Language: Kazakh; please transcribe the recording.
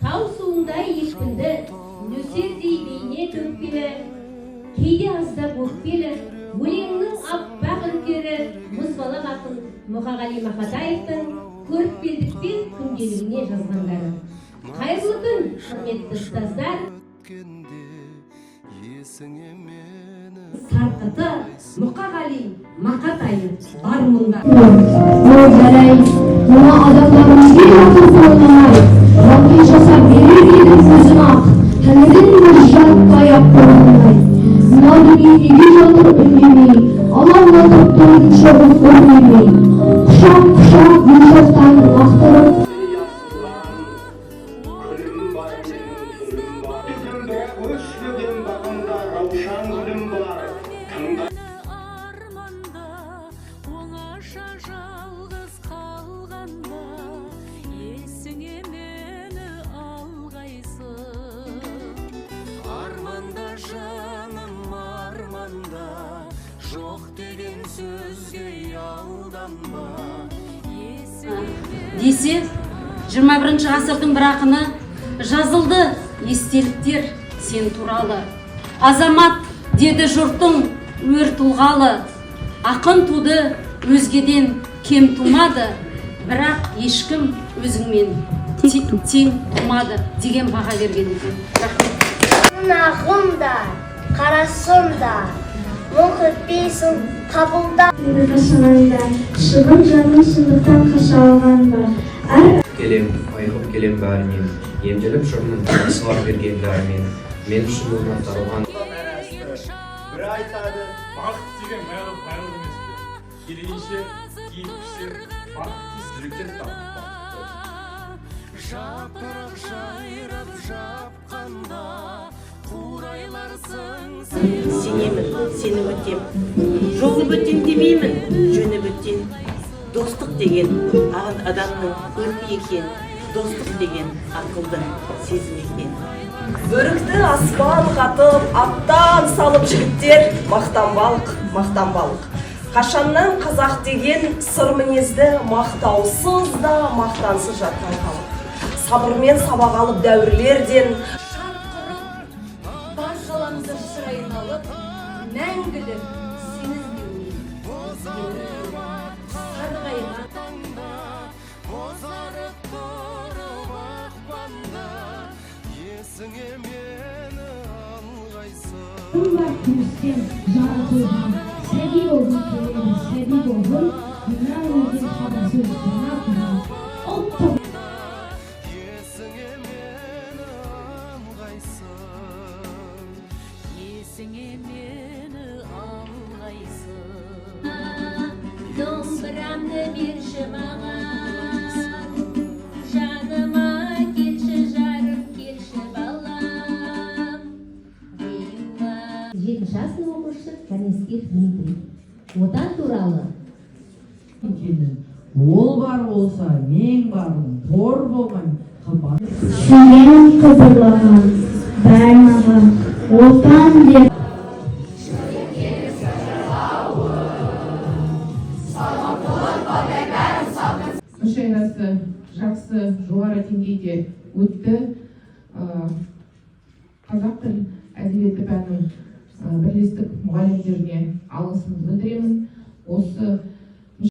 тау суындай екпінді, нөсердей бейне төкпелі, кейде аздап өкпелі, өлеңнің аппақ үлкері мұзбалақ ақын Мұқағали Мақатаевтың көріпкелдікпен күнделігіне жазғандары. Қайырлы күн, құрметті ұстаздар. Сарқыты Мұқағали Мақатаев бар мұнда. Ол жарай, мына адамдарымыз бір ақыл ойламай, рақи жасап берер еді көзін ақ, тәңірін бір жатпай ақ қорғандай. Мына дүниеге жатыр үндемей, алаулатып тұрын шоғып көрмемей, құшақ гүл жоқтан лақтырып. Десе, 21 ғасырдың бір ақыны жазылды естеліктер сен туралы. Азамат деді жұртың өр тұлғалы. Ақын туды өзгеден кем тумады, бірақ ешкім өзіңмен тең тумады деген баға берген екен. Нағым да, қарасым да, мұң өтпейсің қабылда. Мені қашағанда, шығын жанын шындықтан қаша алған ба. Келем, айғып келем бәрінен, емделіп жүрмін, сылап берген бәрінен, мен үшін өмір тарылған. Бір айтады, бақыт деген бәрі байлық емес пе? Келейінше, киіп пісер, бақыт жүректен тапты. Жапырақ жайрап жапқанда, қурайларсың. Сенемін, сені өтем. Жолы бөтен демеймін, жөні бөтен. Достық деген адамның көркі екен, достық деген ақылды сезім екен. Бөрікті аспан қатып, аттан салып жігіттер, мақтанбалық. Қашаннан қазақ деген сыр мінезді, мақтаусыз да мақтансыз жатқан халық. Сабырмен сабақ алып дәуірлерден Шарқырып, бар ғаламды шырайын алып, мәңгілік сені іздеумен. Бар күмістен жаратылған, сәби болғын келеді, сәби болғын, мұнан өзен қада сөз жаңа ұлттық. Есіңе мені алғайсың. Домбырамды берші маған, жаныма келші жарып келші балам. 7 жасын оқушы Канеских Дмитрий. Отан туралы. Ол бар болса, мен бармын, тор болған қымбат. Сүйген қызырлаған, бәрмаған, отан деп. Мүшайрасы жақсы жоғары деңгейде өтті. Қазақ тіл әдебиеті пәнінің бірлестік мұғалімдеріне алғысымды білдіремін. Осы